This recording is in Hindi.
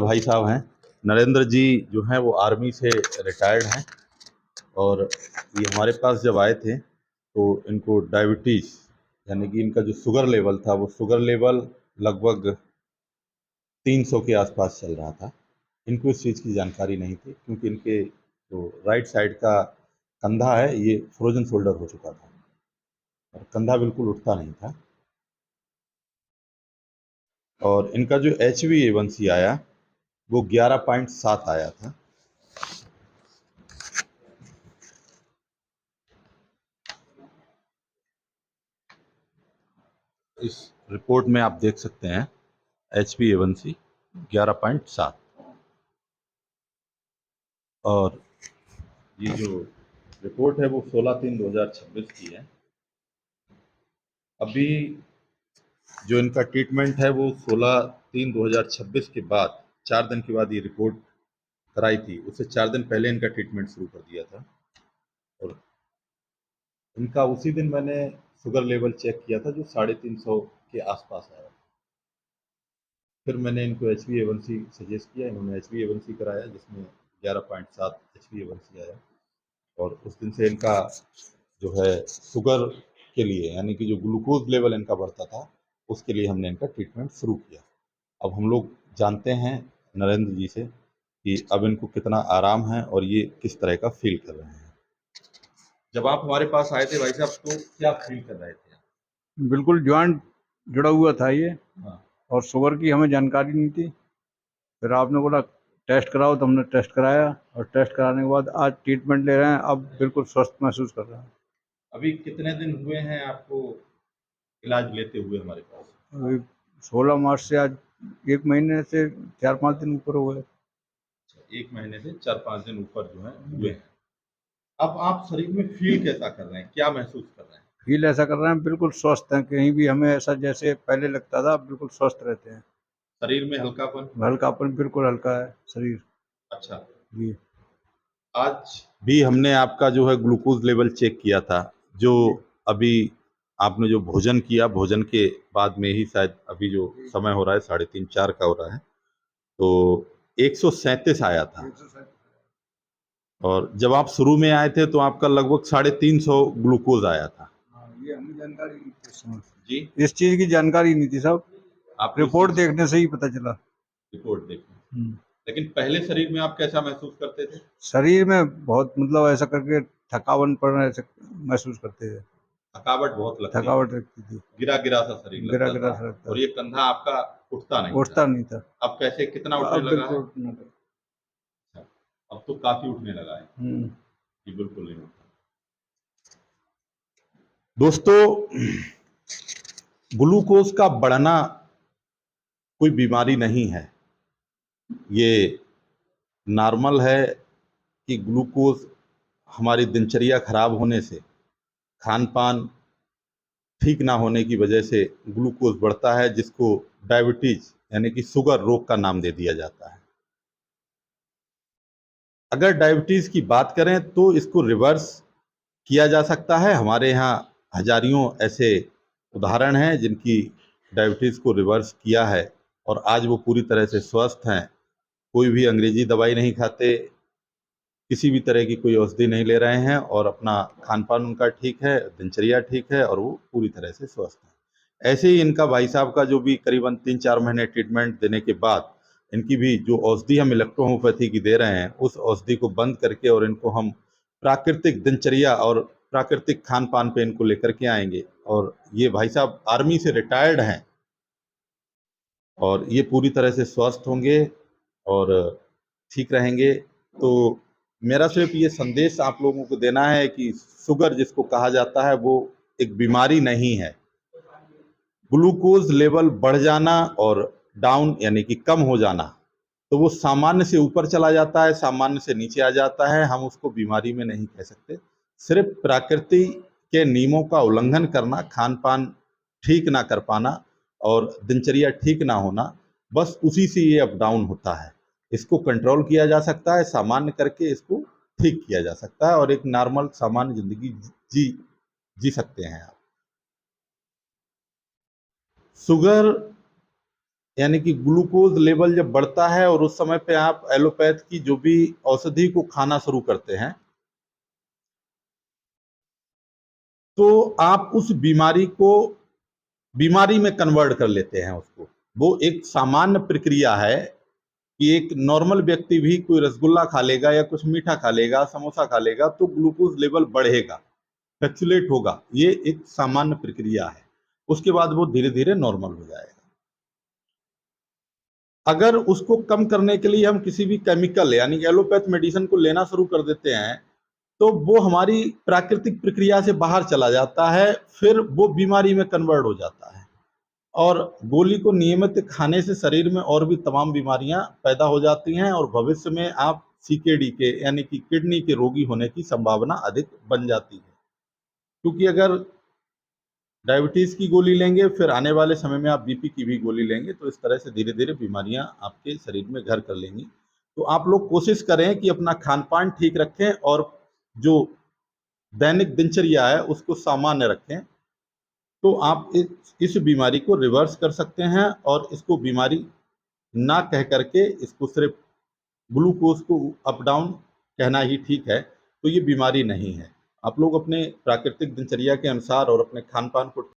भाई साहब हैं। नरेंद्र जी जो हैं वो आर्मी से रिटायर्ड हैं और ये हमारे पास जब आए थे तो इनको डायबिटीज़ यानी कि इनका जो शुगर लेवल था वो शुगर लेवल लगभग 300 के आसपास चल रहा था। इनको इस चीज़ की जानकारी नहीं थी क्योंकि इनके जो राइट साइड का कंधा है ये फ्रोजन शोल्डर हो चुका था और कंधा बिल्कुल उठता नहीं था। और इनका जो HbA1c आया वो 11.7 आया था। इस रिपोर्ट में आप देख सकते हैं HbA1c 11.7 और ये जो रिपोर्ट है वो 16/3/2026 की है। अभी जो इनका ट्रीटमेंट है वो 16/3/2026 के बाद 4 दिन के बाद ये रिपोर्ट कराई थी, उससे 4 दिन पहले इनका ट्रीटमेंट शुरू कर दिया था और इनका उसी दिन मैंने शुगर लेवल चेक किया था जो 350 के आसपास आया। फिर मैंने इनको HbA1c सजेस्ट किया, इन्होंने HbA1c कराया जिसमें 11.7 HbA1c आया और उस दिन से इनका जो है शुगर के लिए यानी कि जो ग्लूकोज लेवल इनका बढ़ता था उसके लिए हमने इनका ट्रीटमेंट शुरू किया। अब हम लोग जानते हैं नरेंद्र जी से कि अब इनको कितना आराम है और ये किस तरह का फील कर रहे हैं। जब आप हमारे पास आए थे भाई साहब तो क्या फील कर रहे थे? बिल्कुल जॉइंट जुड़ा हुआ था ये। हाँ। और शुगर की हमें जानकारी नहीं थी। फिर आपने बोला टेस्ट कराओ तो हमने टेस्ट कराया और टेस्ट कराने के बाद आज ट्रीटमेंट ले रहे हैं। अब बिल्कुल स्वस्थ महसूस कर रहे हैं। अभी कितने दिन हुए हैं आपको इलाज लेते हुए हमारे पास? अभी 16 मार्च से आज 1 महीने से 4-5 दिन ऊपर हो गए। 1 महीने से 4-5 दिन ऊपर जो है हुए हैं। अब आप शरीर में फील कैसा कर रहे हैं, क्या महसूस कर रहे हैं? फील ऐसा कर रहे हैं बिल्कुल स्वस्थ हैं, कहीं भी हमें ऐसा जैसे पहले लगता था बिल्कुल स्वस्थ रहते हैं। शरीर में हल्कापन? हल्कापन बिल्कुल हल्का है शरीर। अच्छा। जी। आज भी हमने आपका जो है ग्लूकोज लेवल चेक किया था, जो अभी आपने जो भोजन किया, भोजन के बाद में ही शायद अभी जो समय हो रहा है 3:30-4 का हो रहा है, तो 137 आया था और जब आप शुरू में आए थे तो आपका लगभग 350 ग्लूकोज आया था। ये हमें जानकारी नहीं थी इस समय। जी, इस चीज की जानकारी नहीं थी साहब। आपको रिपोर्ट देखने से ही पता चला। रिपोर्ट देखी, लेकिन पहले शरीर में आप कैसा महसूस करते थे? शरीर में बहुत मतलब ऐसा करके थकावन पड़ना ऐसे महसूस करते थे। थकावट बहुत लगती थी, थकावट लगती थी, गिरा-गिरा सा शरीर गिरा लगता गिरा था सा लगता और था। ये कंधा आपका उठता नहीं था। उठता नहीं था। अब कैसे कितना उठने अब लगा है? बिल्कुल उठने लगा। अच्छा, अब तो काफ़ी उठने लगा है। हम्म। जी, बिल्कुल नहीं उठता। दोस्तों, ग्लूकोज का बढ़ना कोई बीमारी नहीं है। ये नॉर्मल है कि ग्लूकोज हमारी दिनचर्या खराब होने से, खान-पान ठीक ना होने की वजह से ग्लूकोज बढ़ता है जिसको डायबिटीज यानी कि शुगर रोग का नाम दे दिया जाता है। अगर डायबिटीज की बात करें तो इसको रिवर्स किया जा सकता है। हमारे यहाँ हजारियों ऐसे उदाहरण हैं जिनकी डायबिटीज को रिवर्स किया है और आज वो पूरी तरह से स्वस्थ हैं। कोई भी अंग्रेजी दवाई नहीं खाते, किसी भी तरह की कोई औषधि नहीं ले रहे हैं और अपना खान-पान उनका ठीक है, दिनचर्या ठीक है और वो पूरी तरह से स्वस्थ हैं। ऐसे ही इनका भाई साहब का जो भी करीबन 3-4 महीने ट्रीटमेंट देने के बाद इनकी भी जो औषधि हम इलेक्ट्रो होम्योपैथी की दे रहे हैं, उस औषधि को बंद करके और इनको हम प्राकृतिक दिनचर्या और प्राकृतिक खान-पान पे इनको लेकर के आएँगे और ये भाई साहब आर्मी से रिटायर्ड हैं और ये पूरी तरह से स्वस्थ होंगे और ठीक रहेंगे। तो मेरा सिर्फ ये संदेश आप लोगों को देना है कि शुगर जिसको कहा जाता है वो एक बीमारी नहीं है। ग्लूकोज लेवल बढ़ जाना और डाउन यानी कि कम हो जाना, तो वो सामान्य से ऊपर चला जाता है, सामान्य से नीचे आ जाता है, हम उसको बीमारी में नहीं कह सकते। सिर्फ प्रकृति के नियमों का उल्लंघन करना, खान-पान ठीक ना कर पाना और दिनचर्या ठीक ना होना, बस उसी से ये अप डाउन होता है। इसको कंट्रोल किया जा सकता है, सामान्य करके इसको ठीक किया जा सकता है और एक नॉर्मल सामान्य ज़िंदगी जी जी सकते हैं आप। शुगर यानी कि ग्लूकोज लेवल जब बढ़ता है और उस समय पे आप एलोपैथ की जो भी औषधि को खाना शुरू करते हैं, तो आप उस बीमारी में कन्वर्ट कर लेते हैं उसको। वो एक सामान्य प्रक्रिया है कि एक नॉर्मल व्यक्ति भी कोई रसगुल्ला खा लेगा या कुछ मीठा खा लेगा, समोसा खा लेगा, तो ग्लूकोज लेवल बढ़ेगा, फ्लक्चुएट होगा। ये एक सामान्य प्रक्रिया है। उसके बाद वो धीरे धीरे नॉर्मल हो जाएगा। अगर उसको कम करने के लिए हम किसी भी केमिकल यानी एलोपैथ मेडिसिन को लेना शुरू कर देते हैं, तो वो हमारी प्राकृतिक प्रक्रिया से बाहर चला जाता है, फिर वो बीमारी में कन्वर्ट हो जाता है। और गोली को नियमित खाने से शरीर में और भी तमाम बीमारियां पैदा हो जाती हैं और भविष्य में आप सीकेडी के यानी कि किडनी के रोगी होने की संभावना अधिक बन जाती है। क्योंकि अगर डायबिटीज की गोली लेंगे, फिर आने वाले समय में आप बीपी की भी गोली लेंगे, तो इस तरह से धीरे धीरे बीमारियां आपके शरीर में घर कर लेंगी। तो आप लोग कोशिश करें कि अपना खान पान ठीक रखें और जो दैनिक दिनचर्या है उसको सामान्य रखें, तो आप इस बीमारी को रिवर्स कर सकते हैं। और इसको बीमारी ना कह करके इसको सिर्फ ग्लूकोज को अप डाउन कहना ही ठीक है। तो ये बीमारी नहीं है। आप लोग अपने प्राकृतिक दिनचर्या के अनुसार और अपने खान पान को